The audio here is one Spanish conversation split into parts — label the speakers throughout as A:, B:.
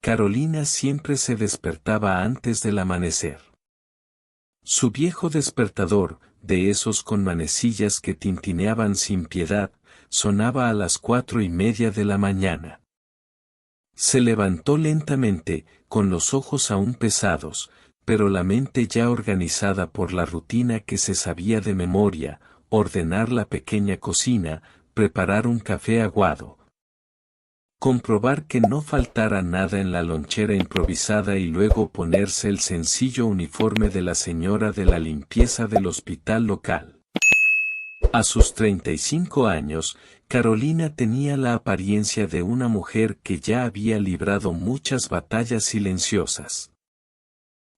A: Carolina siempre se despertaba antes del amanecer. Su viejo despertador, de esos con manecillas que tintineaban sin piedad, sonaba a las 4:30 de la mañana. Se levantó lentamente, con los ojos aún pesados, pero la mente ya organizada por la rutina que se sabía de memoria, ordenar la pequeña cocina, preparar un café aguado, comprobar que no faltara nada en la lonchera improvisada y luego ponerse el sencillo uniforme de la señora de la limpieza del hospital local. A sus 35 años, Carolina tenía la apariencia de una mujer que ya había librado muchas batallas silenciosas.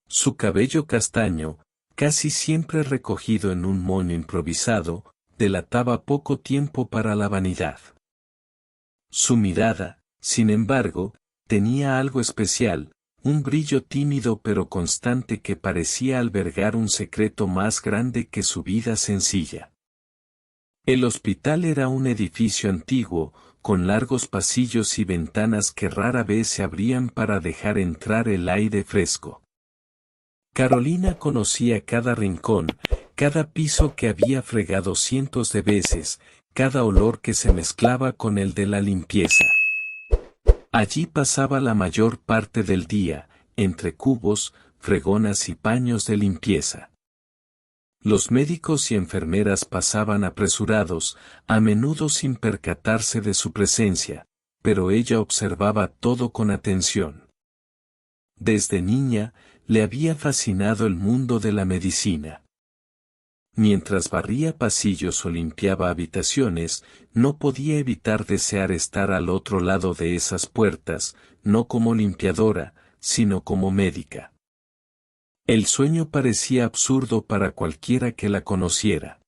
A: Su cabello castaño, casi siempre recogido en un moño improvisado, delataba poco tiempo para la vanidad. Su mirada, sin embargo, tenía algo especial, un brillo tímido pero constante que parecía albergar un secreto más grande que su vida sencilla. El hospital era un edificio antiguo, con largos pasillos y ventanas que rara vez se abrían para dejar entrar el aire fresco. Carolina conocía cada rincón, cada piso que había fregado cientos de veces, cada olor que se mezclaba con el de la limpieza. Allí pasaba la mayor parte del día, entre cubos, fregonas y paños de limpieza. Los médicos y enfermeras pasaban apresurados, a menudo sin percatarse de su presencia, pero ella observaba todo con atención. Desde niña, le había fascinado el mundo de la medicina. Mientras barría pasillos o limpiaba habitaciones, no podía evitar desear estar al otro lado de esas puertas, no como limpiadora, sino como médica. El sueño parecía absurdo para cualquiera que la conociera.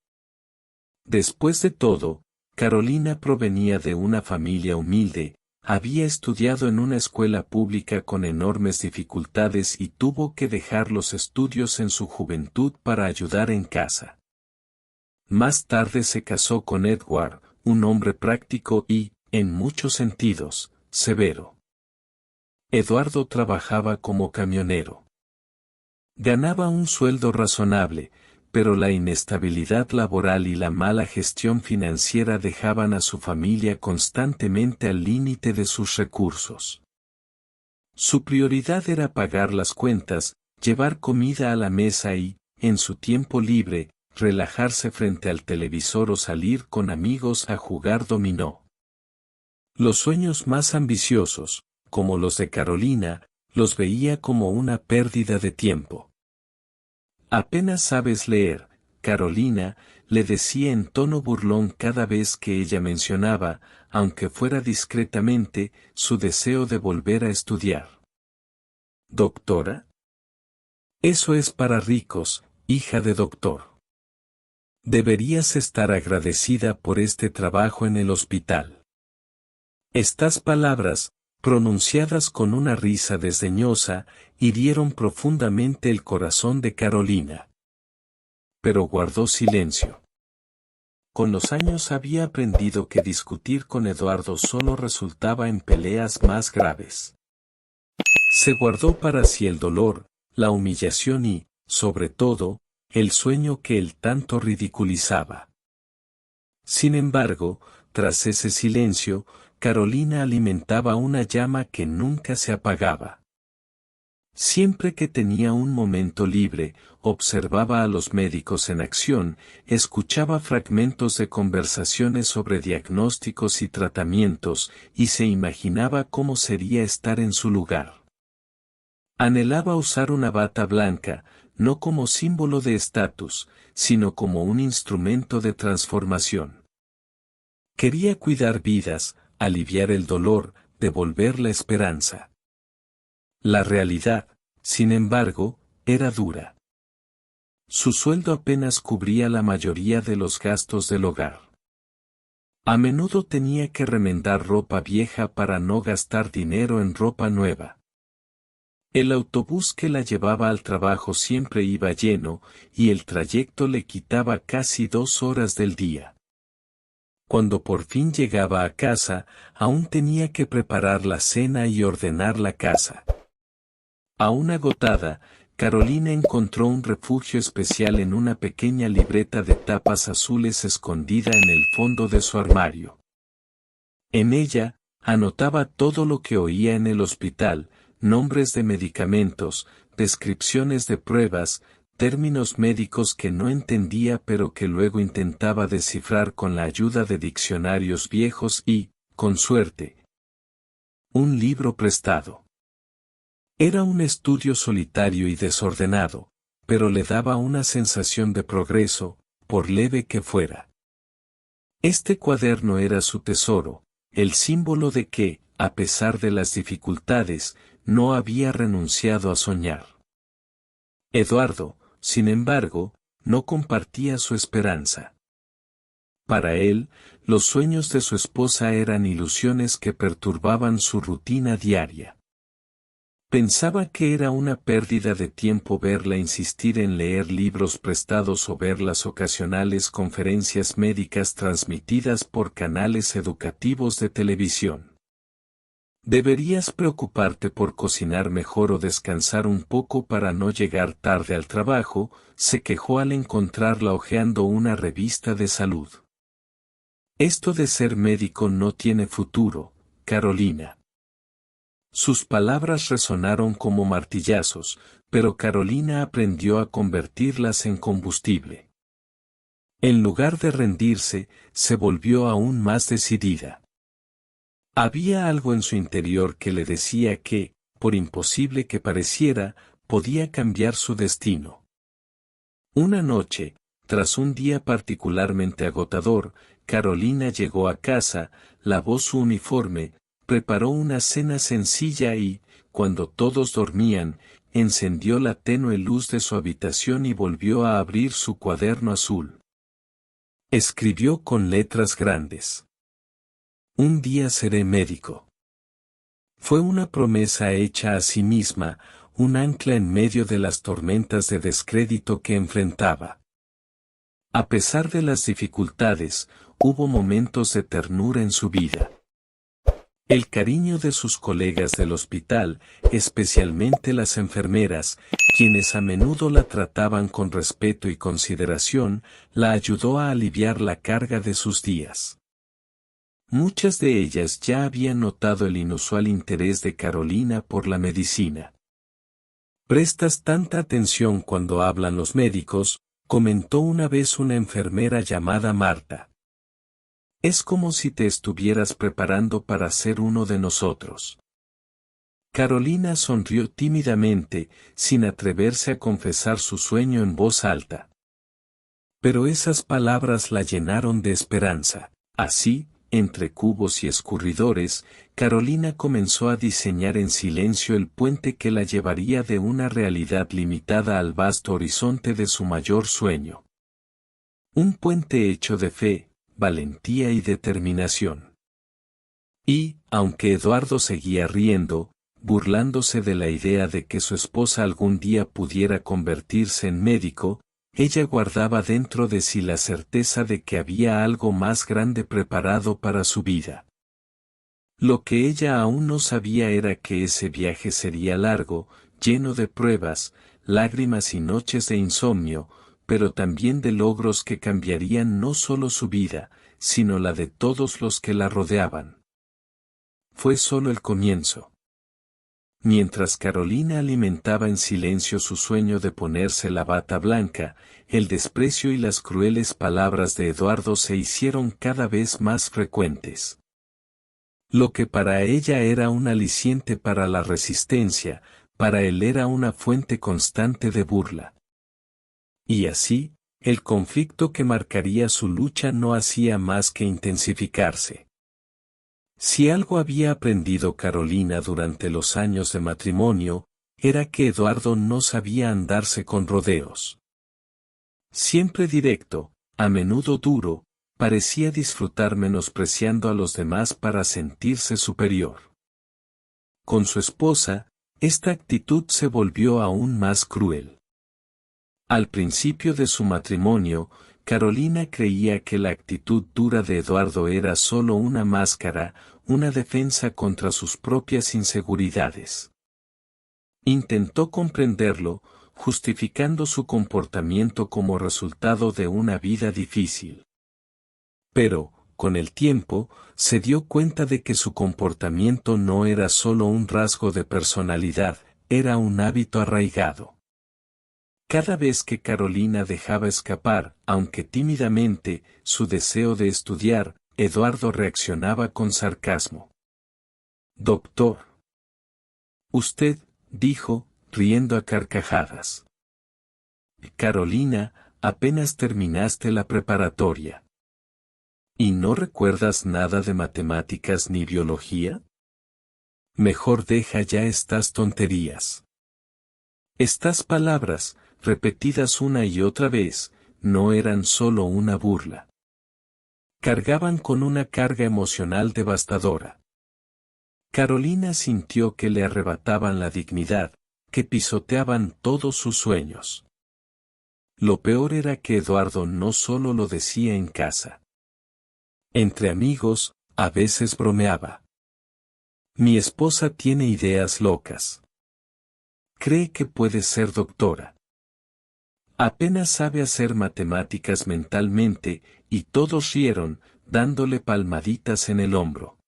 A: Después de todo, Carolina provenía de una familia humilde, había estudiado en una escuela pública con enormes dificultades y tuvo que dejar los estudios en su juventud para ayudar en casa. Más tarde se casó con Edward, un hombre práctico y, en muchos sentidos, severo. Eduardo trabajaba como camionero. Ganaba un sueldo razonable, pero la inestabilidad laboral y la mala gestión financiera dejaban a su familia constantemente al límite de sus recursos. Su prioridad era pagar las cuentas, llevar comida a la mesa y, en su tiempo libre, relajarse frente al televisor o salir con amigos a jugar dominó. Los sueños más ambiciosos, como los de Carolina, los veía como una pérdida de tiempo. Apenas sabes leer, Carolina, le decía en tono burlón cada vez que ella mencionaba, aunque fuera discretamente, su deseo de volver a estudiar. ¿Doctora? Eso es para ricos, hija de doctor. Deberías estar agradecida por este trabajo en el hospital. Estas palabras, pronunciadas con una risa desdeñosa, hirieron profundamente el corazón de Carolina. Pero guardó silencio. Con los años había aprendido que discutir con Eduardo solo resultaba en peleas más graves. Se guardó para sí el dolor, la humillación y, sobre todo, el sueño que él tanto ridiculizaba. Sin embargo, tras ese silencio, Carolina alimentaba una llama que nunca se apagaba. Siempre que tenía un momento libre, observaba a los médicos en acción, escuchaba fragmentos de conversaciones sobre diagnósticos y tratamientos, y se imaginaba cómo sería estar en su lugar. Anhelaba usar una bata blanca, no como símbolo de estatus, sino como un instrumento de transformación. Quería cuidar vidas, aliviar el dolor, devolver la esperanza. La realidad, sin embargo, era dura. Su sueldo apenas cubría la mayoría de los gastos del hogar. A menudo tenía que remendar ropa vieja para no gastar dinero en ropa nueva. El autobús que la llevaba al trabajo siempre iba lleno, y el trayecto le quitaba casi 2 horas del día. Cuando por fin llegaba a casa, aún tenía que preparar la cena y ordenar la casa. Aún agotada, Carolina encontró un refugio especial en una pequeña libreta de tapas azules escondida en el fondo de su armario. En ella, anotaba todo lo que oía en el hospital, nombres de medicamentos, descripciones de pruebas, términos médicos que no entendía pero que luego intentaba descifrar con la ayuda de diccionarios viejos y, con suerte, un libro prestado. Era un estudio solitario y desordenado, pero le daba una sensación de progreso, por leve que fuera. Este cuaderno era su tesoro, el símbolo de que, a pesar de las dificultades, no había renunciado a soñar. Eduardo, sin embargo, no compartía su esperanza. Para él, los sueños de su esposa eran ilusiones que perturbaban su rutina diaria. Pensaba que era una pérdida de tiempo verla insistir en leer libros prestados o ver las ocasionales conferencias médicas transmitidas por canales educativos de televisión. Deberías preocuparte por cocinar mejor o descansar un poco para no llegar tarde al trabajo, se quejó al encontrarla hojeando una revista de salud. Esto de ser médico no tiene futuro, Carolina. Sus palabras resonaron como martillazos, pero Carolina aprendió a convertirlas en combustible. En lugar de rendirse, se volvió aún más decidida. Había algo en su interior que le decía que, por imposible que pareciera, podía cambiar su destino. Una noche, tras un día particularmente agotador, Carolina llegó a casa, lavó su uniforme, preparó una cena sencilla y, cuando todos dormían, encendió la tenue luz de su habitación y volvió a abrir su cuaderno azul. Escribió con letras grandes: Un día seré médico. Fue una promesa hecha a sí misma, un ancla en medio de las tormentas de descrédito que enfrentaba. A pesar de las dificultades, hubo momentos de ternura en su vida. El cariño de sus colegas del hospital, especialmente las enfermeras, quienes a menudo la trataban con respeto y consideración, la ayudó a aliviar la carga de sus días. Muchas de ellas ya habían notado el inusual interés de Carolina por la medicina. «¿Prestas tanta atención cuando hablan los médicos?», comentó una vez una enfermera llamada Marta. «Es como si te estuvieras preparando para ser uno de nosotros». Carolina sonrió tímidamente, sin atreverse a confesar su sueño en voz alta. Pero esas palabras la llenaron de esperanza. Así, entre cubos y escurridores, Carolina comenzó a diseñar en silencio el puente que la llevaría de una realidad limitada al vasto horizonte de su mayor sueño. Un puente hecho de fe, valentía y determinación. Y, aunque Eduardo seguía riendo, burlándose de la idea de que su esposa algún día pudiera convertirse en médico, ella guardaba dentro de sí la certeza de que había algo más grande preparado para su vida. Lo que ella aún no sabía era que ese viaje sería largo, lleno de pruebas, lágrimas y noches de insomnio, pero también de logros que cambiarían no solo su vida, sino la de todos los que la rodeaban. Fue solo el comienzo. Mientras Carolina alimentaba en silencio su sueño de ponerse la bata blanca, el desprecio y las crueles palabras de Eduardo se hicieron cada vez más frecuentes. Lo que para ella era un aliciente para la resistencia, para él era una fuente constante de burla. Y así, el conflicto que marcaría su lucha no hacía más que intensificarse. Si algo había aprendido Carolina durante los años de matrimonio, era que Eduardo no sabía andarse con rodeos. Siempre directo, a menudo duro, parecía disfrutar menospreciando a los demás para sentirse superior. Con su esposa, esta actitud se volvió aún más cruel. Al principio de su matrimonio, Carolina creía que la actitud dura de Eduardo era solo una máscara, una defensa contra sus propias inseguridades. Intentó comprenderlo, justificando su comportamiento como resultado de una vida difícil. Pero, con el tiempo, se dio cuenta de que su comportamiento no era solo un rasgo de personalidad, era un hábito arraigado. Cada vez que Carolina dejaba escapar, aunque tímidamente, su deseo de estudiar, Eduardo reaccionaba con sarcasmo. «Doctor». «Usted», dijo, riendo a carcajadas. «Carolina, apenas terminaste la preparatoria. ¿Y no recuerdas nada de matemáticas ni biología? Mejor deja ya estas tonterías». Estas palabras, repetidas una y otra vez, no eran solo una burla. Cargaban con una carga emocional devastadora. Carolina sintió que le arrebataban la dignidad, que pisoteaban todos sus sueños. Lo peor era que Eduardo no solo lo decía en casa. Entre amigos, a veces bromeaba. «Mi esposa tiene ideas locas. Cree que puede ser doctora. Apenas sabe hacer matemáticas mentalmente», y todos rieron, dándole palmaditas en el hombro.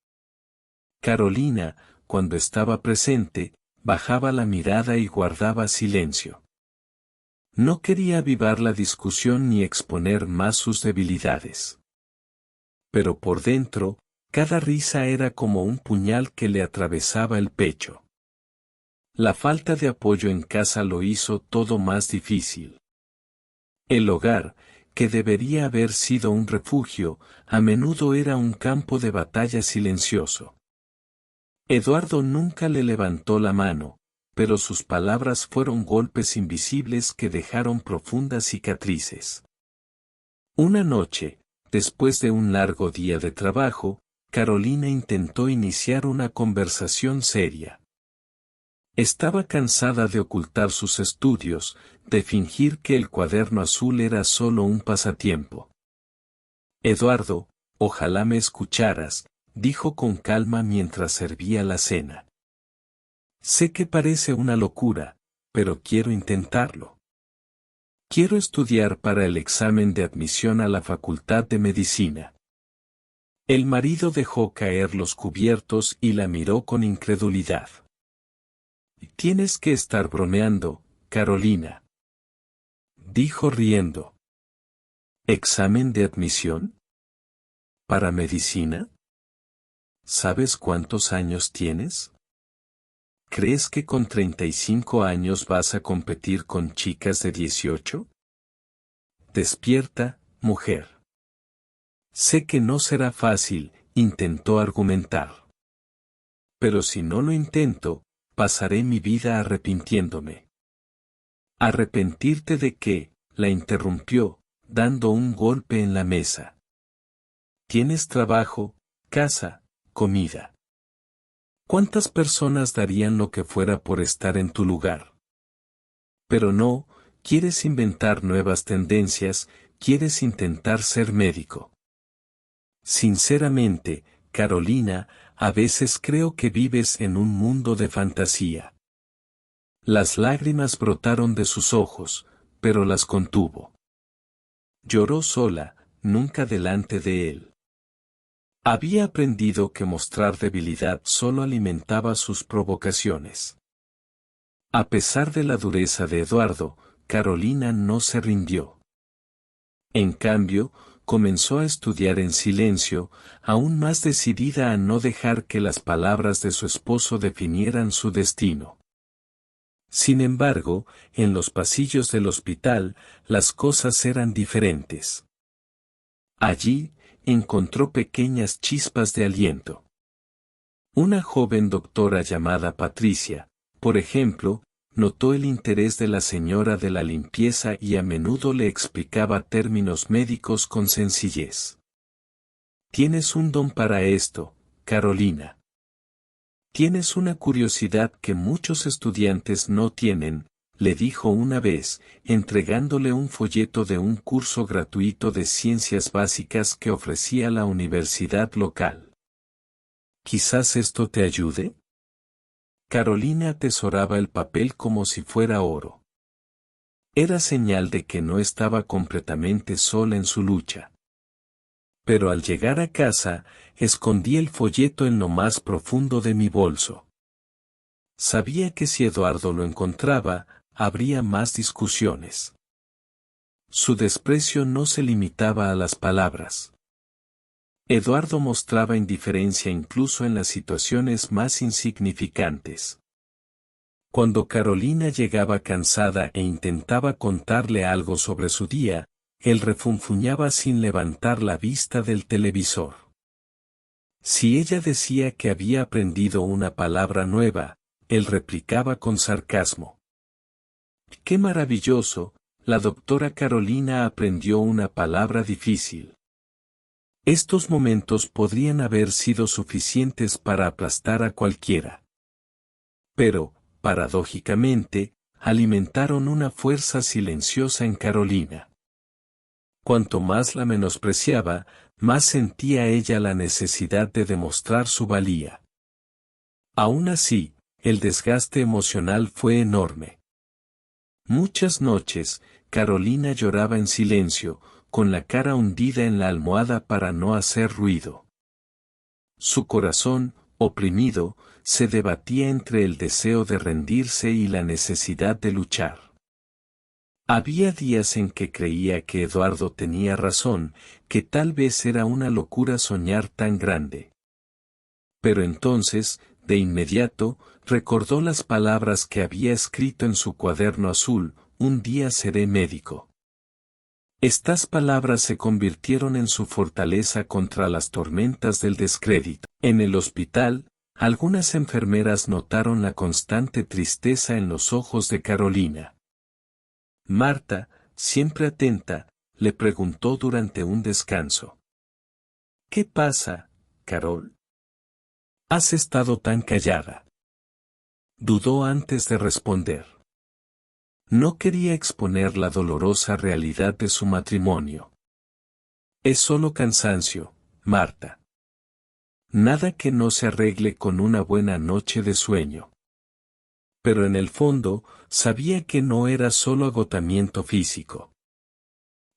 A: Carolina, cuando estaba presente, bajaba la mirada y guardaba silencio. No quería avivar la discusión ni exponer más sus debilidades. Pero por dentro, cada risa era como un puñal que le atravesaba el pecho. La falta de apoyo en casa lo hizo todo más difícil. El hogar, que debería haber sido un refugio, a menudo era un campo de batalla silencioso. Eduardo nunca le levantó la mano, pero sus palabras fueron golpes invisibles que dejaron profundas cicatrices. Una noche, después de un largo día de trabajo, Carolina intentó iniciar una conversación seria. Estaba cansada de ocultar sus estudios, de fingir que el cuaderno azul era solo un pasatiempo. «Eduardo, ojalá me escucharas», dijo con calma mientras servía la cena. «Sé que parece una locura, pero quiero intentarlo. Quiero estudiar para el examen de admisión a la Facultad de Medicina». El marido dejó caer los cubiertos y la miró con incredulidad. «Tienes que estar bromeando, Carolina», dijo riendo. «¿Examen de admisión? ¿Para medicina? ¿Sabes cuántos años tienes? ¿Crees que con 35 años vas a competir con chicas de 18? Despierta, mujer». «Sé que no será fácil», intentó argumentar. «Pero si no lo intento, pasaré mi vida arrepintiéndome». «¿Arrepentirte de qué?», la interrumpió, dando un golpe en la mesa. «Tienes trabajo, casa, comida. ¿Cuántas personas darían lo que fuera por estar en tu lugar? Pero no, quieres inventar nuevas tendencias, quieres intentar ser médico». Sinceramente, Carolina, a veces creo que vives en un mundo de fantasía. Las lágrimas brotaron de sus ojos, pero las contuvo. Lloró sola, nunca delante de él. Había aprendido que mostrar debilidad solo alimentaba sus provocaciones. A pesar de la dureza de Eduardo, Carolina no se rindió. En cambio, comenzó a estudiar en silencio, aún más decidida a no dejar que las palabras de su esposo definieran su destino. Sin embargo, en los pasillos del hospital, las cosas eran diferentes. Allí, encontró pequeñas chispas de aliento. Una joven doctora llamada Patricia, por ejemplo, notó el interés de la señora de la limpieza y a menudo le explicaba términos médicos con sencillez. «Tienes un don para esto, Carolina. Tienes una curiosidad que muchos estudiantes no tienen», le dijo una vez, entregándole un folleto de un curso gratuito de ciencias básicas que ofrecía la universidad local. ¿Quizás esto te ayude? Carolina atesoraba el papel como si fuera oro. Era señal de que no estaba completamente sola en su lucha. Pero al llegar a casa, escondí el folleto en lo más profundo de mi bolso. Sabía que si Eduardo lo encontraba, habría más discusiones. Su desprecio no se limitaba a las palabras. Eduardo mostraba indiferencia incluso en las situaciones más insignificantes. Cuando Carolina llegaba cansada e intentaba contarle algo sobre su día, él refunfuñaba sin levantar la vista del televisor. Si ella decía que había aprendido una palabra nueva, él replicaba con sarcasmo. ¡Qué maravilloso! La doctora Carolina aprendió una palabra difícil. Estos momentos podrían haber sido suficientes para aplastar a cualquiera. Pero, paradójicamente, alimentaron una fuerza silenciosa en Carolina. Cuanto más la menospreciaba, más sentía ella la necesidad de demostrar su valía. Aún así, el desgaste emocional fue enorme. Muchas noches, Carolina lloraba en silencio, con la cara hundida en la almohada para no hacer ruido. Su corazón, oprimido, se debatía entre el deseo de rendirse y la necesidad de luchar. Había días en que creía que Eduardo tenía razón, que tal vez era una locura soñar tan grande. Pero entonces, de inmediato, recordó las palabras que había escrito en su cuaderno azul: un día seré médico. Estas palabras se convirtieron en su fortaleza contra las tormentas del descrédito. En el hospital, algunas enfermeras notaron la constante tristeza en los ojos de Carolina. Marta, siempre atenta, le preguntó durante un descanso. ¿Qué pasa, Carol? ¿Has estado tan callada? Dudó antes de responder. No quería exponer la dolorosa realidad de su matrimonio. Es solo cansancio, Marta. Nada que no se arregle con una buena noche de sueño. Pero en el fondo, sabía que no era solo agotamiento físico.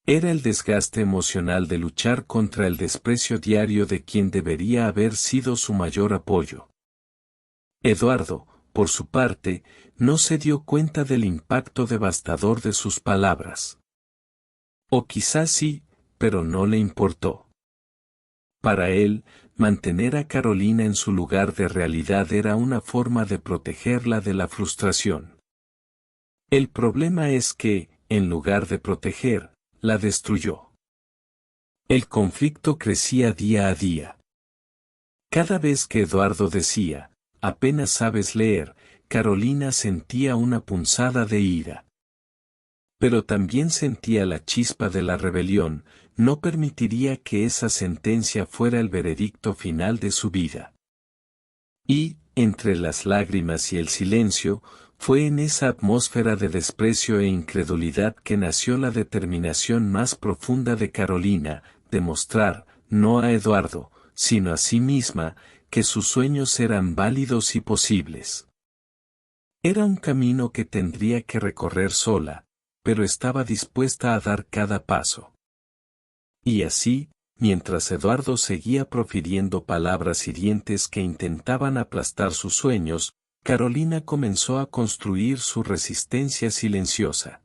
A: Era el desgaste emocional de luchar contra el desprecio diario de quien debería haber sido su mayor apoyo. Eduardo, por su parte, no se dio cuenta del impacto devastador de sus palabras. O quizás sí, pero no le importó. Para él, mantener a Carolina en su lugar de realidad era una forma de protegerla de la frustración. El problema es que, en lugar de proteger, la destruyó. El conflicto crecía día a día. Cada vez que Eduardo decía, apenas sabes leer, Carolina sentía una punzada de ira. Pero también sentía la chispa de la rebelión. No permitiría que esa sentencia fuera el veredicto final de su vida. Y, entre las lágrimas y el silencio, fue en esa atmósfera de desprecio e incredulidad que nació la determinación más profunda de Carolina, de mostrar, no a Eduardo, sino a sí misma, que sus sueños eran válidos y posibles. Era un camino que tendría que recorrer sola, pero estaba dispuesta a dar cada paso. Y así, mientras Eduardo seguía profiriendo palabras hirientes que intentaban aplastar sus sueños, Carolina comenzó a construir su resistencia silenciosa.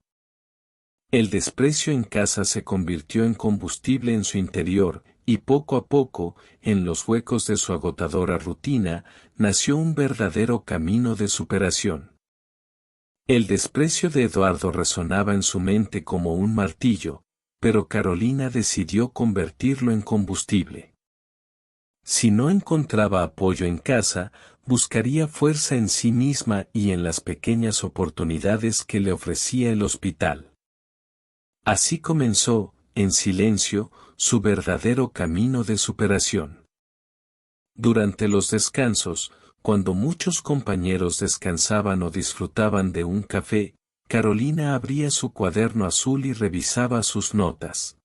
A: El desprecio en casa se convirtió en combustible en su interior, y poco a poco, en los huecos de su agotadora rutina, nació un verdadero camino de superación. El desprecio de Eduardo resonaba en su mente como un martillo, pero Carolina decidió convertirlo en combustible. Si no encontraba apoyo en casa, buscaría fuerza en sí misma y en las pequeñas oportunidades que le ofrecía el hospital. Así comenzó, en silencio, su verdadero camino de superación. Durante los descansos, cuando muchos compañeros descansaban o disfrutaban de un café, Carolina abría su cuaderno azul y revisaba sus notas.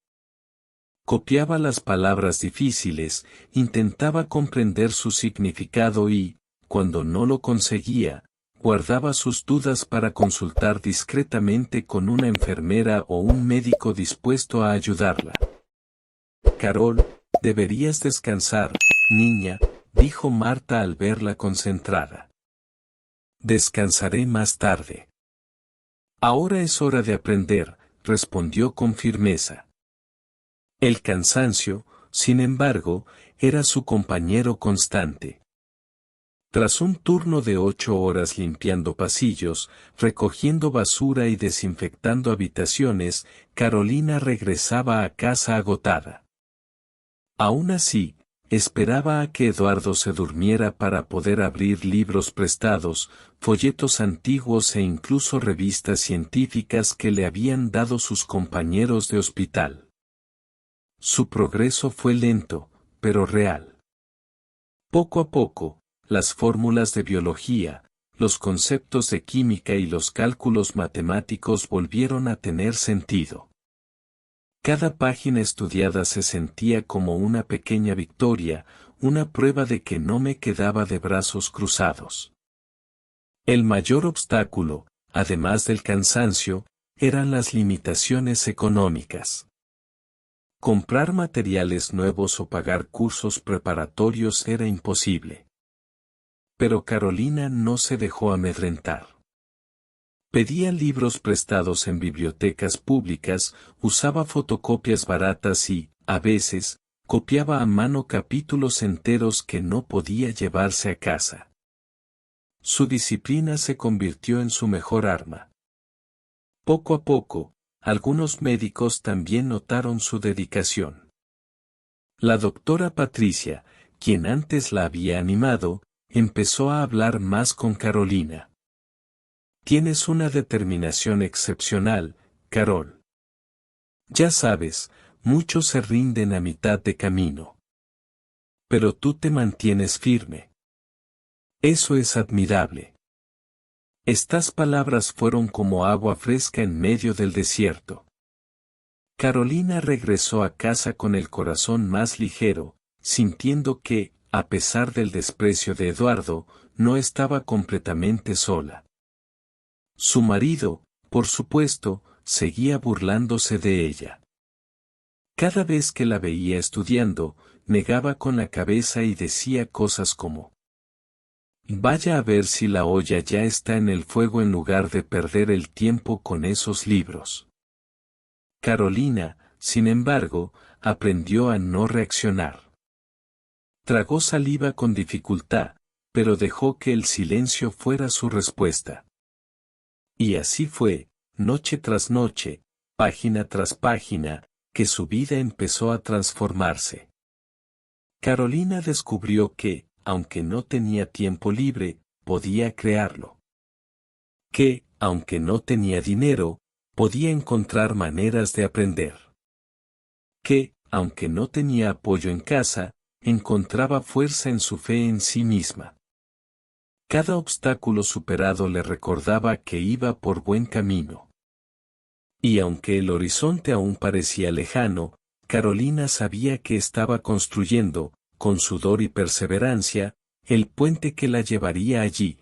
A: Copiaba las palabras difíciles, intentaba comprender su significado y, cuando no lo conseguía, guardaba sus dudas para consultar discretamente con una enfermera o un médico dispuesto a ayudarla. Carol, deberías descansar, niña, dijo Marta al verla concentrada. Descansaré más tarde. Ahora es hora de aprender, respondió con firmeza. El cansancio, sin embargo, era su compañero constante. Tras un turno de 8 horas limpiando pasillos, recogiendo basura y desinfectando habitaciones, Carolina regresaba a casa agotada. Aún así, esperaba a que Eduardo se durmiera para poder abrir libros prestados, folletos antiguos e incluso revistas científicas que le habían dado sus compañeros de hospital. Su progreso fue lento, pero real. Poco a poco, las fórmulas de biología, los conceptos de química y los cálculos matemáticos volvieron a tener sentido. Cada página estudiada se sentía como una pequeña victoria, una prueba de que no me quedaba de brazos cruzados. El mayor obstáculo, además del cansancio, eran las limitaciones económicas. Comprar materiales nuevos o pagar cursos preparatorios era imposible. Pero Carolina no se dejó amedrentar. Pedía libros prestados en bibliotecas públicas, usaba fotocopias baratas y, a veces, copiaba a mano capítulos enteros que no podía llevarse a casa. Su disciplina se convirtió en su mejor arma. Poco a poco, algunos médicos también notaron su dedicación. La doctora Patricia, quien antes la había animado, empezó a hablar más con Carolina. Tienes una determinación excepcional, Carol. Ya sabes, muchos se rinden a mitad de camino. Pero tú te mantienes firme. Eso es admirable. Estas palabras fueron como agua fresca en medio del desierto. Carolina regresó a casa con el corazón más ligero, sintiendo que, a pesar del desprecio de Eduardo, no estaba completamente sola. Su marido, por supuesto, seguía burlándose de ella. Cada vez que la veía estudiando, negaba con la cabeza y decía cosas como: vaya a ver si la olla ya está en el fuego en lugar de perder el tiempo con esos libros. Carolina, sin embargo, aprendió a no reaccionar. Tragó saliva con dificultad, pero dejó que el silencio fuera su respuesta. Y así fue, noche tras noche, página tras página, que su vida empezó a transformarse. Carolina descubrió que, aunque no tenía tiempo libre, podía crearlo. Que, aunque no tenía dinero, podía encontrar maneras de aprender. Que, aunque no tenía apoyo en casa, encontraba fuerza en su fe en sí misma. Cada obstáculo superado le recordaba que iba por buen camino. Y aunque el horizonte aún parecía lejano, Carolina sabía que estaba construyendo, con sudor y perseverancia, el puente que la llevaría allí.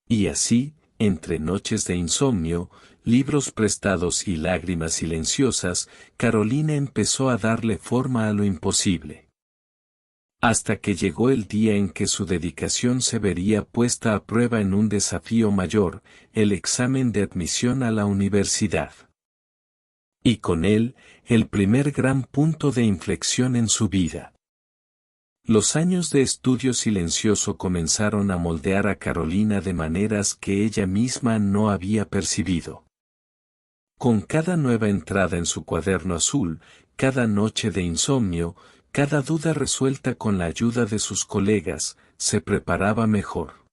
A: Y así, entre noches de insomnio, libros prestados y lágrimas silenciosas, Carolina empezó a darle forma a lo imposible. Hasta que llegó el día en que su dedicación se vería puesta a prueba en un desafío mayor, el examen de admisión a la universidad. Y con él, el primer gran punto de inflexión en su vida. Los años de estudio silencioso comenzaron a moldear a Carolina de maneras que ella misma no había percibido. Con cada nueva entrada en su cuaderno azul, cada noche de insomnio, cada duda resuelta con la ayuda de sus colegas, se preparaba mejor.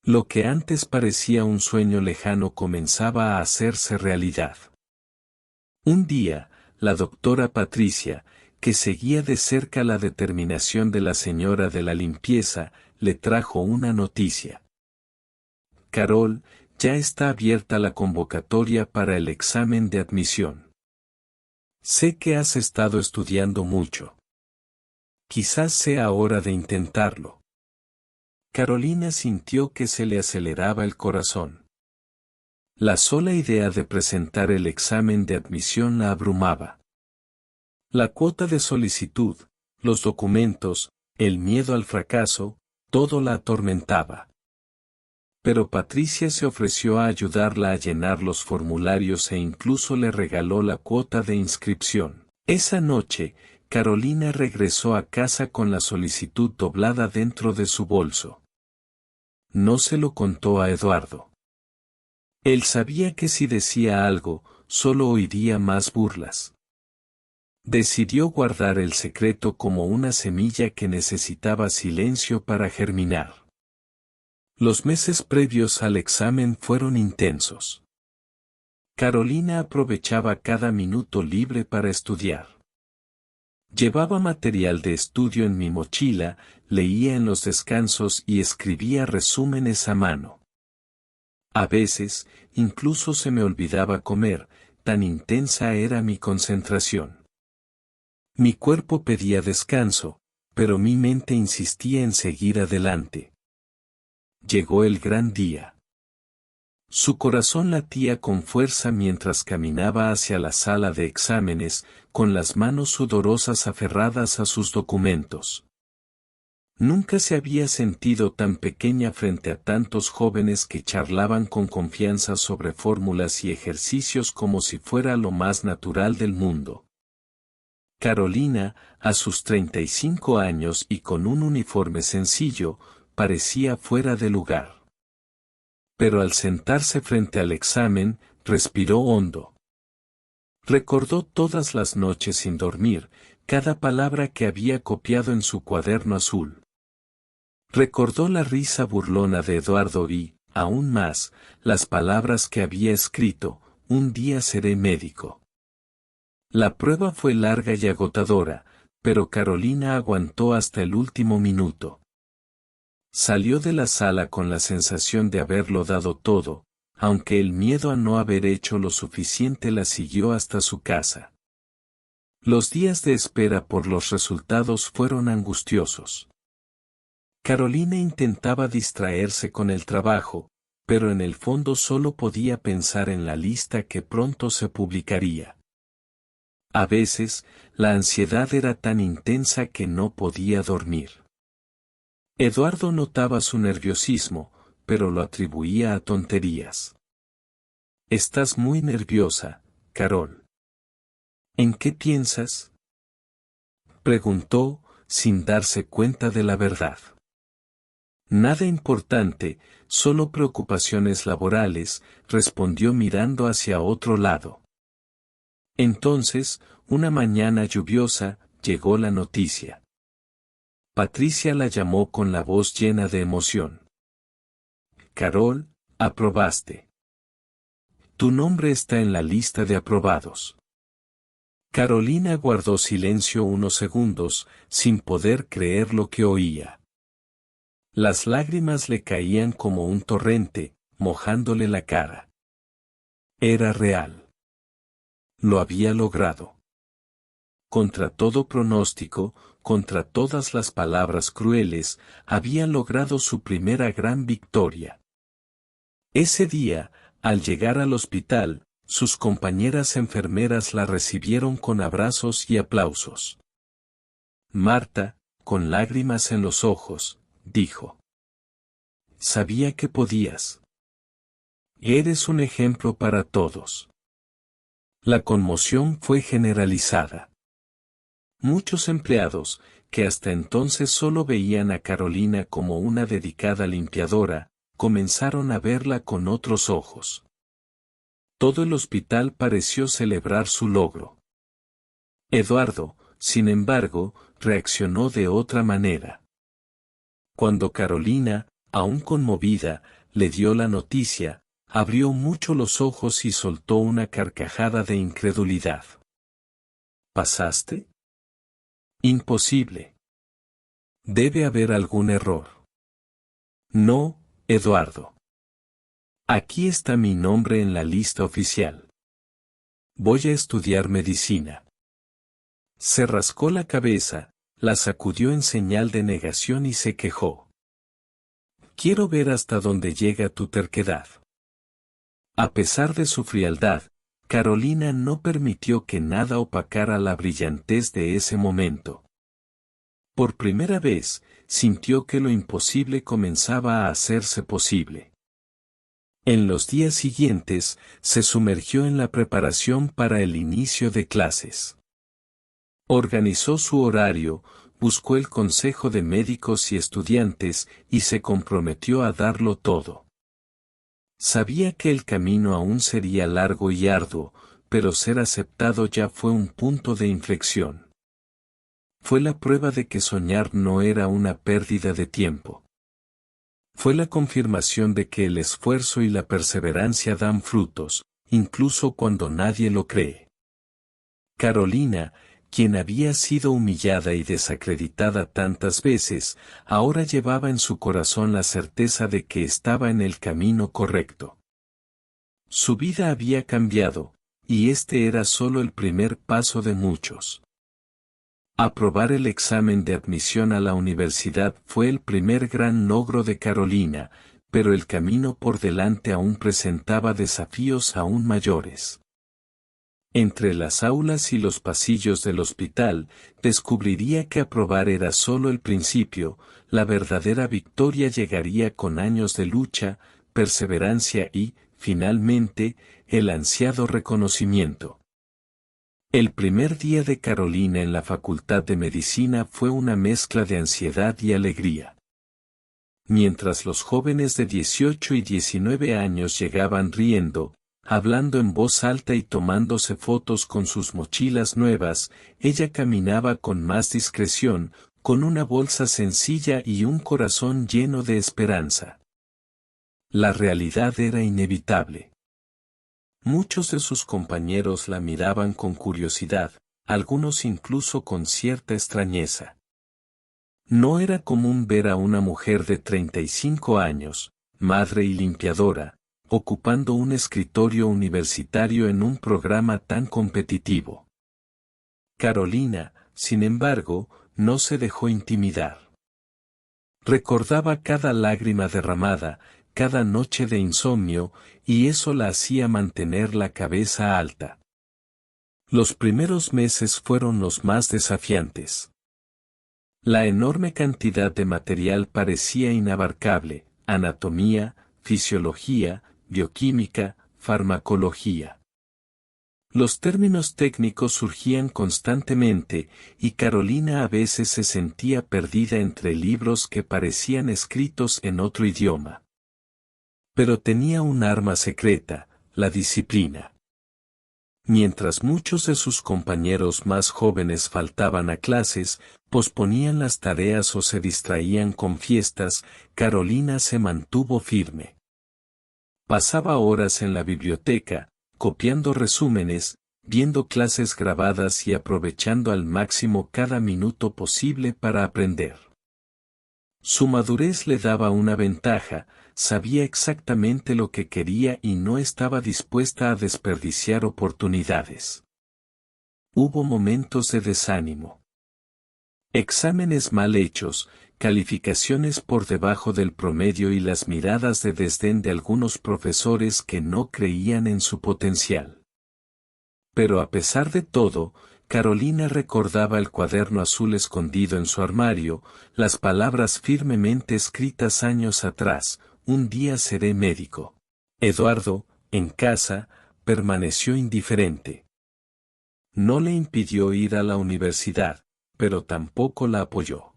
A: Lo que antes parecía un sueño lejano comenzaba a hacerse realidad. Un día, la doctora Patricia, que seguía de cerca la determinación de la señora de la limpieza, le trajo una noticia. Carol, Ya está abierta la convocatoria para el examen de admisión. Sé que has estado estudiando mucho. Quizás sea hora de intentarlo. Carolina sintió que se le aceleraba el corazón. La sola idea de presentar el examen de admisión la abrumaba. La cuota de solicitud, los documentos, el miedo al fracaso, todo la atormentaba. Pero Patricia se ofreció a ayudarla a llenar los formularios e incluso le regaló la cuota de inscripción. Esa noche, Carolina regresó a casa con la solicitud doblada dentro de su bolso. No se lo contó a Eduardo. Él sabía que si decía algo, solo oiría más burlas. Decidió guardar el secreto como una semilla que necesitaba silencio para germinar. Los meses previos al examen fueron intensos. Carolina aprovechaba cada minuto libre para estudiar. Llevaba material de estudio en mi mochila, leía en los descansos y escribía resúmenes a mano. A veces, incluso se me olvidaba comer, tan intensa era mi concentración. Mi cuerpo pedía descanso, pero mi mente insistía en seguir adelante. Llegó el gran día. Su corazón latía con fuerza mientras caminaba hacia la sala de exámenes, con las manos sudorosas aferradas a sus documentos. Nunca se había sentido tan pequeña frente a tantos jóvenes que charlaban con confianza sobre fórmulas y ejercicios como si fuera lo más natural del mundo. Carolina, a sus 35 años y con un uniforme sencillo, parecía fuera de lugar. Pero al sentarse frente al examen, respiró hondo. Recordó todas las noches sin dormir, cada palabra que había copiado en su cuaderno azul. Recordó la risa burlona de Eduardo y, aún más, las palabras que había escrito: un día seré médico. La prueba fue larga y agotadora, pero Carolina aguantó hasta el último minuto. Salió de la sala con la sensación de haberlo dado todo, aunque el miedo a no haber hecho lo suficiente la siguió hasta su casa. Los días de espera por los resultados fueron angustiosos. Carolina intentaba distraerse con el trabajo, pero en el fondo solo podía pensar en la lista que pronto se publicaría. A veces, la ansiedad era tan intensa que no podía dormir. Eduardo notaba su nerviosismo, pero lo atribuía a tonterías. «Estás muy nerviosa, Carol». «¿En qué piensas?», preguntó, sin darse cuenta de la verdad. «Nada importante, solo preocupaciones laborales», respondió mirando hacia otro lado. Entonces, una mañana lluviosa, llegó la noticia. Patricia la llamó con la voz llena de emoción. «Carol, aprobaste. Tu nombre está en la lista de aprobados». Carolina guardó silencio unos segundos, sin poder creer lo que oía. Las lágrimas le caían como un torrente, mojándole la cara. Era real. Lo había logrado. Contra todo pronóstico, contra todas las palabras crueles, había logrado su primera gran victoria. Ese día, al llegar al hospital, sus compañeras enfermeras la recibieron con abrazos y aplausos. Marta, con lágrimas en los ojos, dijo: «Sabía que podías. Eres un ejemplo para todos». La conmoción fue generalizada. Muchos empleados, que hasta entonces solo veían a Carolina como una dedicada limpiadora, comenzaron a verla con otros ojos. Todo el hospital pareció celebrar su logro. Eduardo, sin embargo, reaccionó de otra manera. Cuando Carolina, aún conmovida, le dio la noticia, abrió mucho los ojos y soltó una carcajada de incredulidad. ¿Pasaste? Imposible. Debe haber algún error. No, Eduardo. Aquí está mi nombre en la lista oficial. Voy a estudiar medicina. Se rascó la cabeza, la sacudió en señal de negación y se quejó. Quiero ver hasta dónde llega tu terquedad. A pesar de su frialdad, Carolina no permitió que nada opacara la brillantez de ese momento. Por primera vez, sintió que lo imposible comenzaba a hacerse posible. En los días siguientes, se sumergió en la preparación para el inicio de clases. Organizó su horario, buscó el consejo de médicos y estudiantes y se comprometió a darlo todo. Sabía que el camino aún sería largo y arduo, pero ser aceptado ya fue un punto de inflexión. Fue la prueba de que soñar no era una pérdida de tiempo. Fue la confirmación de que el esfuerzo y la perseverancia dan frutos, incluso cuando nadie lo cree. Carolina, quien había sido humillada y desacreditada tantas veces, ahora llevaba en su corazón la certeza de que estaba en el camino correcto. Su vida había cambiado, y este era solo el primer paso de muchos. Aprobar el examen de admisión a la universidad fue el primer gran logro de Carolina, pero el camino por delante aún presentaba desafíos aún mayores. Entre las aulas y los pasillos del hospital, descubriría que aprobar era solo el principio, la verdadera victoria llegaría con años de lucha, perseverancia y, finalmente, el ansiado reconocimiento. El primer día de Carolina en la Facultad de Medicina fue una mezcla de ansiedad y alegría. Mientras los jóvenes de 18 y 19 años llegaban riendo, hablando en voz alta y tomándose fotos con sus mochilas nuevas, ella caminaba con más discreción, con una bolsa sencilla y un corazón lleno de esperanza. La realidad era inevitable. Muchos de sus compañeros la miraban con curiosidad, algunos incluso con cierta extrañeza. No era común ver a una mujer de 35 años, madre y limpiadora, ocupando un escritorio universitario en un programa tan competitivo. Carolina, sin embargo, no se dejó intimidar. Recordaba cada lágrima derramada, cada noche de insomnio, y eso la hacía mantener la cabeza alta. Los primeros meses fueron los más desafiantes. La enorme cantidad de material parecía inabarcable: anatomía, fisiología, bioquímica, farmacología. Los términos técnicos surgían constantemente, y Carolina a veces se sentía perdida entre libros que parecían escritos en otro idioma. Pero tenía un arma secreta: la disciplina. Mientras muchos de sus compañeros más jóvenes faltaban a clases, posponían las tareas o se distraían con fiestas, Carolina se mantuvo firme. Pasaba horas en la biblioteca, copiando resúmenes, viendo clases grabadas y aprovechando al máximo cada minuto posible para aprender. Su madurez le daba una ventaja: sabía exactamente lo que quería y no estaba dispuesta a desperdiciar oportunidades. Hubo momentos de desánimo. Exámenes mal hechos, calificaciones por debajo del promedio y las miradas de desdén de algunos profesores que no creían en su potencial. Pero a pesar de todo, Carolina recordaba el cuaderno azul escondido en su armario, las palabras firmemente escritas años atrás: un día seré médico. Eduardo, en casa, permaneció indiferente. No le impidió ir a la universidad, pero tampoco la apoyó.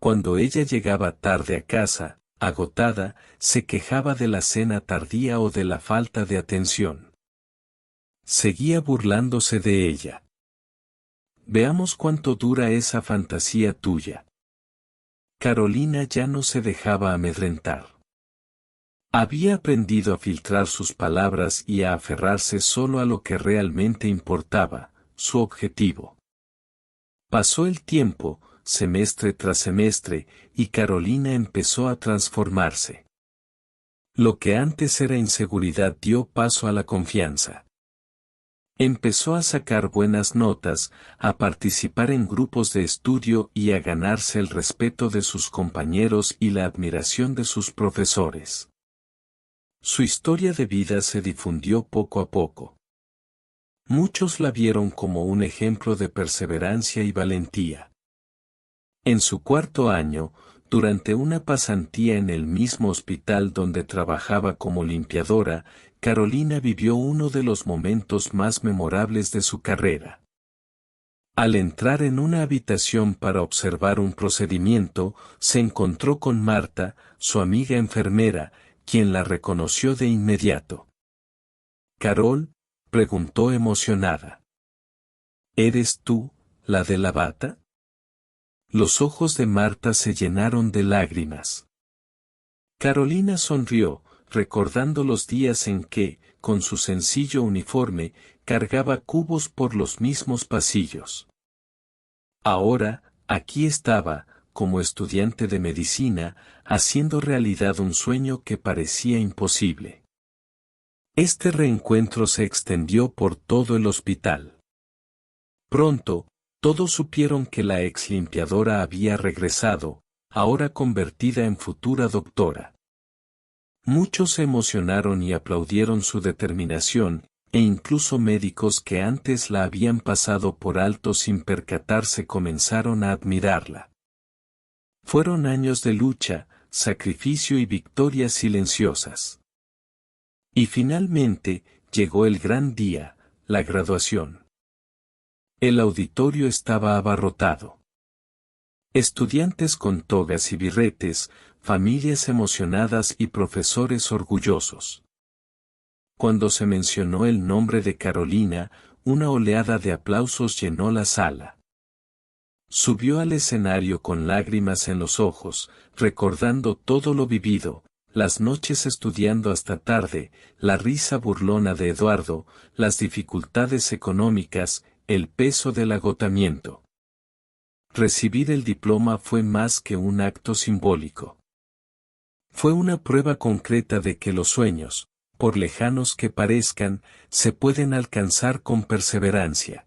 A: Cuando ella llegaba tarde a casa, agotada, se quejaba de la cena tardía o de la falta de atención. Seguía burlándose de ella. Veamos cuánto dura esa fantasía tuya. Carolina ya no se dejaba amedrentar. Había aprendido a filtrar sus palabras y a aferrarse solo a lo que realmente importaba, su objetivo. Pasó el tiempo, semestre tras semestre, y Carolina empezó a transformarse. Lo que antes era inseguridad dio paso a la confianza. Empezó a sacar buenas notas, a participar en grupos de estudio y a ganarse el respeto de sus compañeros y la admiración de sus profesores. Su historia de vida se difundió poco a poco. Muchos la vieron como un ejemplo de perseverancia y valentía. En su cuarto año, durante una pasantía en el mismo hospital donde trabajaba como limpiadora, Carolina vivió uno de los momentos más memorables de su carrera. Al entrar en una habitación para observar un procedimiento, se encontró con Marta, su amiga enfermera, quien la reconoció de inmediato. «Carol», preguntó emocionada. «¿Eres tú, la de la bata?». Los ojos de Marta se llenaron de lágrimas. Carolina sonrió, recordando los días en que, con su sencillo uniforme, cargaba cubos por los mismos pasillos. Ahora, aquí estaba, como estudiante de medicina, haciendo realidad un sueño que parecía imposible. Este reencuentro se extendió por todo el hospital. Pronto, todos supieron que la ex limpiadora había regresado, ahora convertida en futura doctora. Muchos se emocionaron y aplaudieron su determinación, e incluso médicos que antes la habían pasado por alto sin percatarse comenzaron a admirarla. Fueron años de lucha, sacrificio y victorias silenciosas. Y finalmente, llegó el gran día, la graduación. El auditorio estaba abarrotado. Estudiantes con togas y birretes, familias emocionadas y profesores orgullosos. Cuando se mencionó el nombre de Carolina, una oleada de aplausos llenó la sala. Subió al escenario con lágrimas en los ojos, recordando todo lo vivido, las noches estudiando hasta tarde, la risa burlona de Eduardo, las dificultades económicas, el peso del agotamiento. Recibir el diploma fue más que un acto simbólico. Fue una prueba concreta de que los sueños, por lejanos que parezcan, se pueden alcanzar con perseverancia.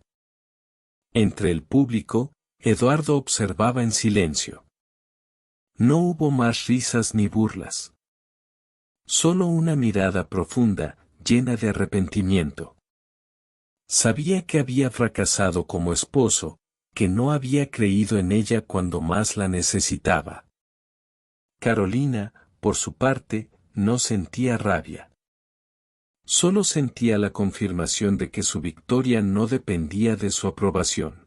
A: Entre el público, Eduardo observaba en silencio. No hubo más risas ni burlas. Solo una mirada profunda, llena de arrepentimiento. Sabía que había fracasado como esposo, que no había creído en ella cuando más la necesitaba. Carolina, por su parte, no sentía rabia. Solo sentía la confirmación de que su victoria no dependía de su aprobación.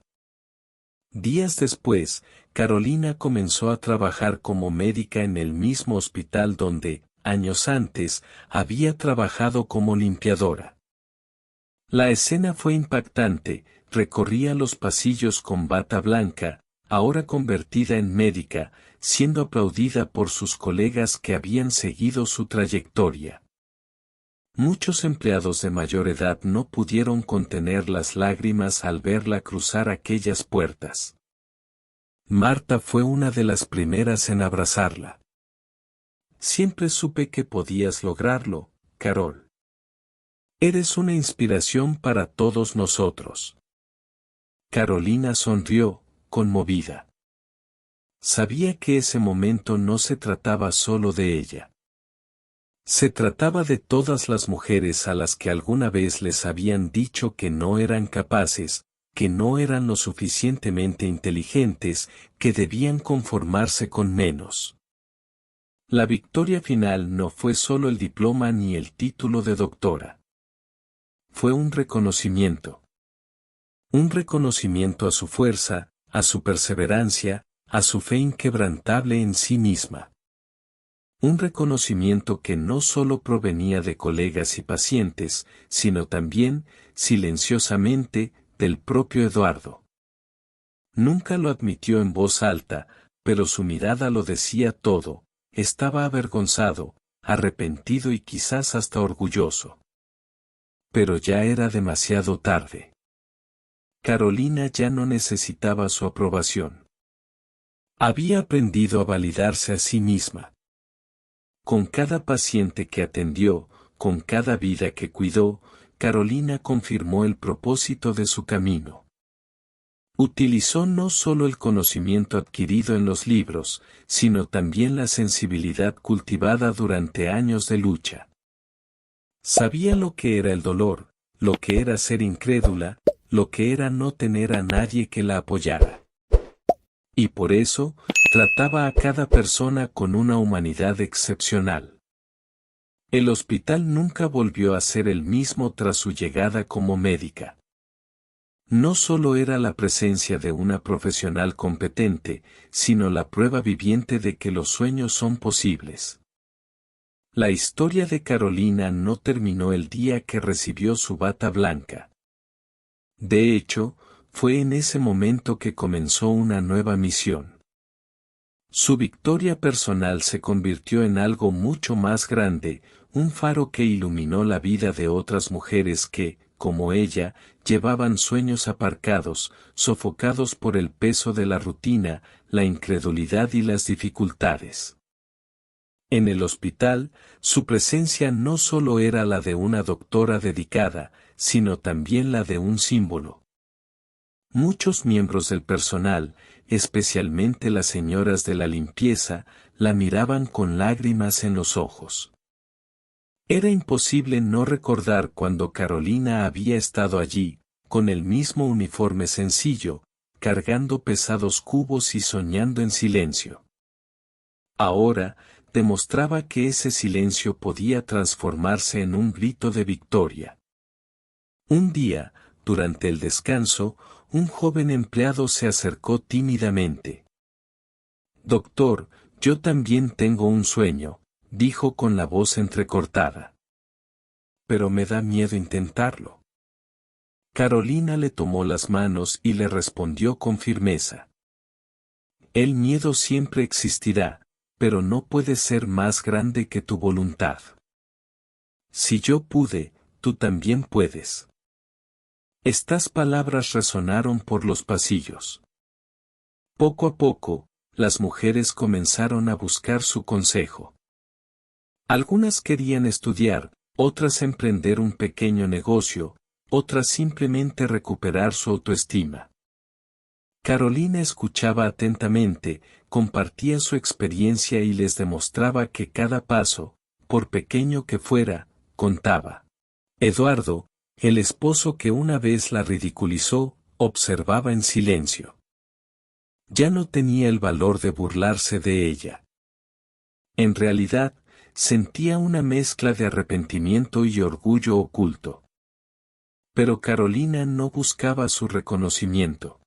A: Días después, Carolina comenzó a trabajar como médica en el mismo hospital donde, años antes, había trabajado como limpiadora. La escena fue impactante, recorría los pasillos con bata blanca, ahora convertida en médica, siendo aplaudida por sus colegas que habían seguido su trayectoria. Muchos empleados de mayor edad no pudieron contener las lágrimas al verla cruzar aquellas puertas. Marta fue una de las primeras en abrazarla. Siempre supe que podías lograrlo, Carol. Eres una inspiración para todos nosotros. Carolina sonrió, conmovida. Sabía que ese momento no se trataba solo de ella. Se trataba de todas las mujeres a las que alguna vez les habían dicho que no eran capaces, que no eran lo suficientemente inteligentes, que debían conformarse con menos. La victoria final no fue solo el diploma ni el título de doctora. Fue un reconocimiento. Un reconocimiento a su fuerza, a su perseverancia, a su fe inquebrantable en sí misma. Un reconocimiento que no solo provenía de colegas y pacientes, sino también, silenciosamente, del propio Eduardo. Nunca lo admitió en voz alta, pero su mirada lo decía todo, estaba avergonzado, arrepentido y quizás hasta orgulloso. Pero ya era demasiado tarde. Carolina ya no necesitaba su aprobación. Había aprendido a validarse a sí misma. Con cada paciente que atendió, con cada vida que cuidó, Carolina confirmó el propósito de su camino. Utilizó no solo el conocimiento adquirido en los libros, sino también la sensibilidad cultivada durante años de lucha. Sabía lo que era el dolor, lo que era ser incrédula, lo que era no tener a nadie que la apoyara. Y por eso, trataba a cada persona con una humanidad excepcional. El hospital nunca volvió a ser el mismo tras su llegada como médica. No solo era la presencia de una profesional competente, sino la prueba viviente de que los sueños son posibles. La historia de Carolina no terminó el día que recibió su bata blanca. De hecho, fue en ese momento que comenzó una nueva misión. Su victoria personal se convirtió en algo mucho más grande, un faro que iluminó la vida de otras mujeres que, como ella, llevaban sueños aparcados, sofocados por el peso de la rutina, la incredulidad y las dificultades. En el hospital, su presencia no solo era la de una doctora dedicada, sino también la de un símbolo. Muchos miembros del personal, especialmente las señoras de la limpieza, la miraban con lágrimas en los ojos. Era imposible no recordar cuando Carolina había estado allí, con el mismo uniforme sencillo, cargando pesados cubos y soñando en silencio. Ahora, demostraba que ese silencio podía transformarse en un grito de victoria. Un día, durante el descanso, un joven empleado se acercó tímidamente. «Doctor, yo también tengo un sueño», dijo con la voz entrecortada. «Pero me da miedo intentarlo». Carolina le tomó las manos y le respondió con firmeza. «El miedo siempre existirá, pero no puede ser más grande que tu voluntad. Si yo pude, tú también puedes». Estas palabras resonaron por los pasillos. Poco a poco, las mujeres comenzaron a buscar su consejo. Algunas querían estudiar, otras emprender un pequeño negocio, otras simplemente recuperar su autoestima. Carolina escuchaba atentamente, compartía su experiencia y les demostraba que cada paso, por pequeño que fuera, contaba. Eduardo, el esposo que una vez la ridiculizó, observaba en silencio. Ya no tenía el valor de burlarse de ella. En realidad, sentía una mezcla de arrepentimiento y orgullo oculto. Pero Carolina no buscaba su reconocimiento.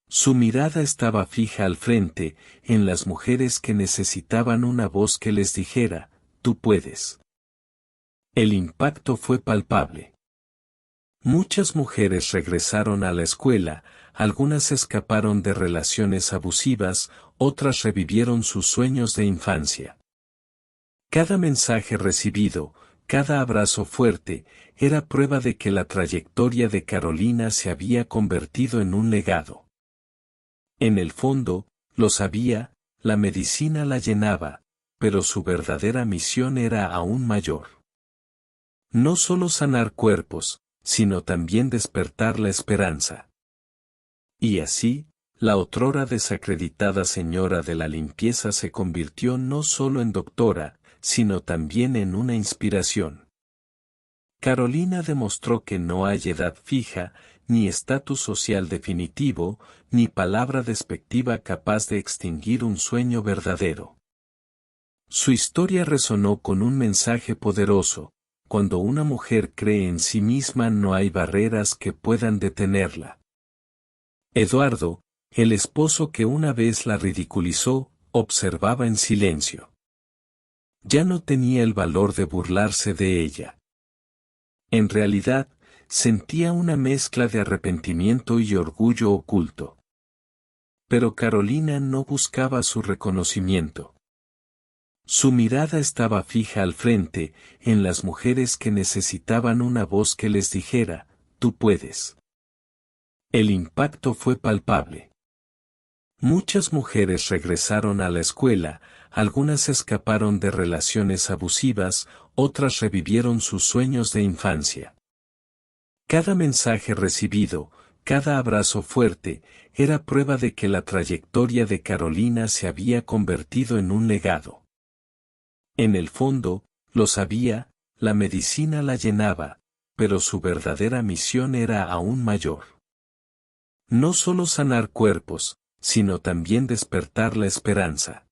A: Su mirada estaba fija al frente, en las mujeres que necesitaban una voz que les dijera, «Tú puedes». El impacto fue palpable. Muchas mujeres regresaron a la escuela, algunas escaparon de relaciones abusivas, otras revivieron sus sueños de infancia. Cada mensaje recibido, cada abrazo fuerte, era prueba de que la trayectoria de Carolina se había convertido en un legado. En el fondo, lo sabía, la medicina la llenaba, pero su verdadera misión era aún mayor. No solo sanar cuerpos, sino también despertar la esperanza. Y así, la otrora desacreditada señora de la limpieza se convirtió no solo en doctora, sino también en una inspiración. Carolina demostró que no hay edad fija, ni estatus social definitivo, ni palabra despectiva capaz de extinguir un sueño verdadero. Su historia resonó con un mensaje poderoso: cuando una mujer cree en sí misma no hay barreras que puedan detenerla. Eduardo, el esposo que una vez la ridiculizó, observaba en silencio. Ya no tenía el valor de burlarse de ella. En realidad, sentía una mezcla de arrepentimiento y orgullo oculto. Pero Carolina no buscaba su reconocimiento. Su mirada estaba fija al frente, en las mujeres que necesitaban una voz que les dijera, «Tú puedes». El impacto fue palpable. Muchas mujeres regresaron a la escuela, algunas escaparon de relaciones abusivas, otras revivieron sus sueños de infancia. Cada mensaje recibido, cada abrazo fuerte, era prueba de que la trayectoria de Carolina se había convertido en un legado. En el fondo, lo sabía, la medicina la llenaba, pero su verdadera misión era aún mayor. No solo sanar cuerpos, sino también despertar la esperanza.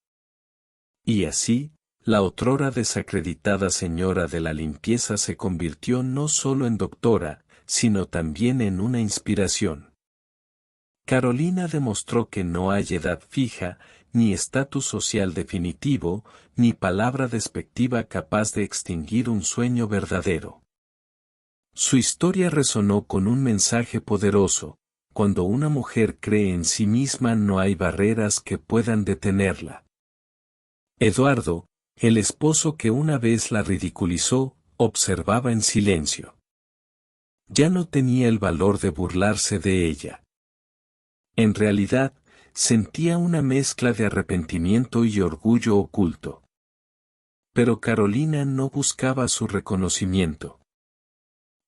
A: Y así, la otrora desacreditada señora de la limpieza se convirtió no solo en doctora, sino también en una inspiración. Carolina demostró que no hay edad fija, ni estatus social definitivo, ni palabra despectiva capaz de extinguir un sueño verdadero. Su historia resonó con un mensaje poderoso: cuando una mujer cree en sí misma no hay barreras que puedan detenerla. Eduardo, el esposo que una vez la ridiculizó, observaba en silencio. Ya no tenía el valor de burlarse de ella. En realidad, sentía una mezcla de arrepentimiento y orgullo oculto. Pero Carolina no buscaba su reconocimiento.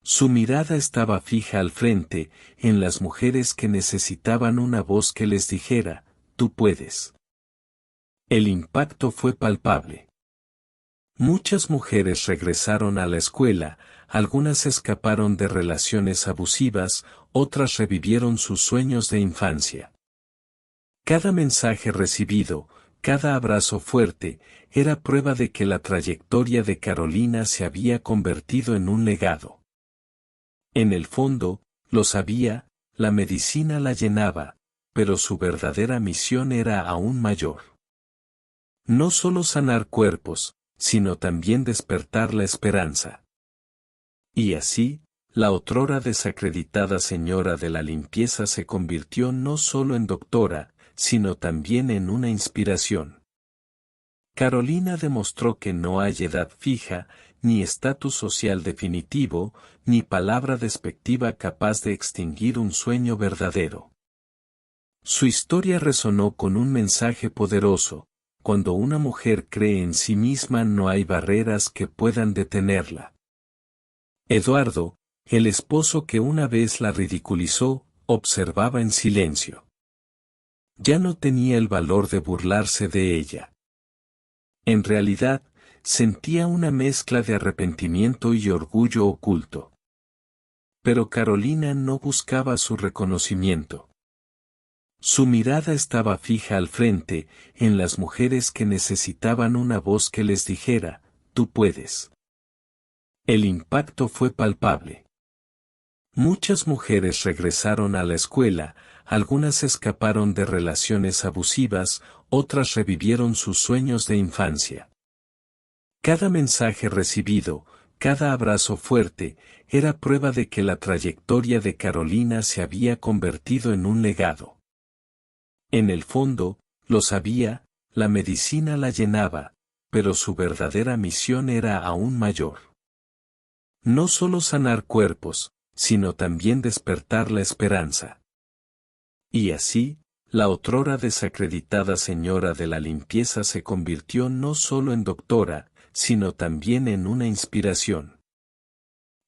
A: Su mirada estaba fija al frente, en las mujeres que necesitaban una voz que les dijera: tú puedes. El impacto fue palpable. Muchas mujeres regresaron a la escuela, algunas escaparon de relaciones abusivas, otras revivieron sus sueños de infancia. Cada mensaje recibido, cada abrazo fuerte, era prueba de que la trayectoria de Carolina se había convertido en un legado. En el fondo, lo sabía, la medicina la llenaba, pero su verdadera misión era aún mayor. No solo sanar cuerpos, sino también despertar la esperanza. Y así, la otrora desacreditada señora de la limpieza se convirtió no solo en doctora, sino también en una inspiración. Carolina demostró que no hay edad fija, ni estatus social definitivo, ni palabra despectiva capaz de extinguir un sueño verdadero. Su historia resonó con un mensaje poderoso: cuando una mujer cree en sí misma no hay barreras que puedan detenerla. Eduardo, el esposo que una vez la ridiculizó, observaba en silencio. Ya no tenía el valor de burlarse de ella. En realidad, sentía una mezcla de arrepentimiento y orgullo oculto. Pero Carolina no buscaba su reconocimiento. Su mirada estaba fija al frente, en las mujeres que necesitaban una voz que les dijera: tú puedes. El impacto fue palpable. Muchas mujeres regresaron a la escuela, algunas escaparon de relaciones abusivas, otras revivieron sus sueños de infancia. Cada mensaje recibido, cada abrazo fuerte, era prueba de que la trayectoria de Carolina se había convertido en un legado. En el fondo, lo sabía, la medicina la llenaba, pero su verdadera misión era aún mayor. No solo sanar cuerpos, sino también despertar la esperanza. Y así, la otrora desacreditada señora de la limpieza se convirtió no solo en doctora, sino también en una inspiración.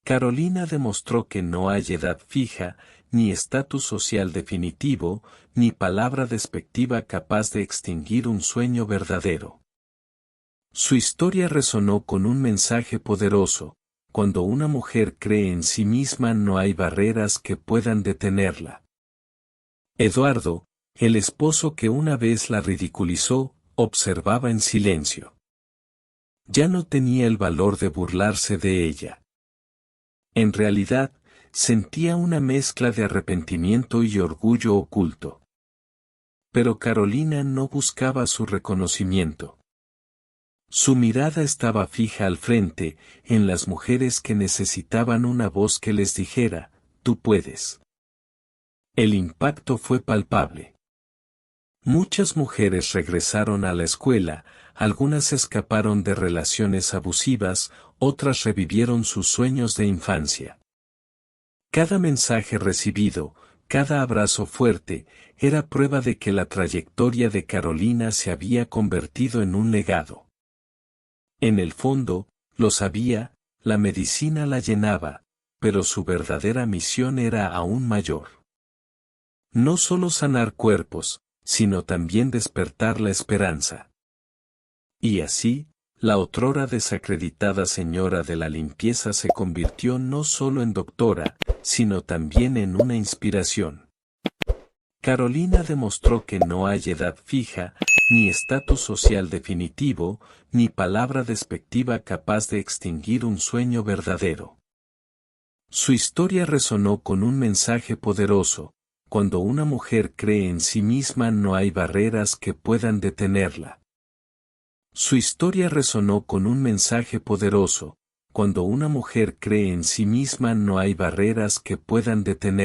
A: Carolina demostró que no hay edad fija, ni estatus social definitivo, ni palabra despectiva capaz de extinguir un sueño verdadero. Su historia resonó con un mensaje poderoso: cuando una mujer cree en sí misma no hay barreras que puedan detenerla. Eduardo, el esposo que una vez la ridiculizó, observaba en silencio. Ya no tenía el valor de burlarse de ella. En realidad, sentía una mezcla de arrepentimiento y orgullo oculto. Pero Carolina no buscaba su reconocimiento. Su mirada estaba fija al frente, en las mujeres que necesitaban una voz que les dijera: tú puedes. El impacto fue palpable. Muchas mujeres regresaron a la escuela, algunas escaparon de relaciones abusivas, otras revivieron sus sueños de infancia. Cada mensaje recibido, Cada abrazo fuerte era prueba de que la trayectoria de Carolina se había convertido en un legado. En el fondo, lo sabía, la medicina la llenaba, pero su verdadera misión era aún mayor. No solo sanar cuerpos, sino también despertar la esperanza. Y así, la otrora desacreditada señora de la limpieza se convirtió no solo en doctora, sino también en una inspiración. Carolina demostró que no hay edad fija, ni estatus social definitivo, ni palabra despectiva capaz de extinguir un sueño verdadero. Su historia resonó con un mensaje poderoso: cuando una mujer cree en sí misma no hay barreras que puedan detenerla. Su historia resonó con un mensaje poderoso: cuando una mujer cree en sí misma no hay barreras que puedan detenerla.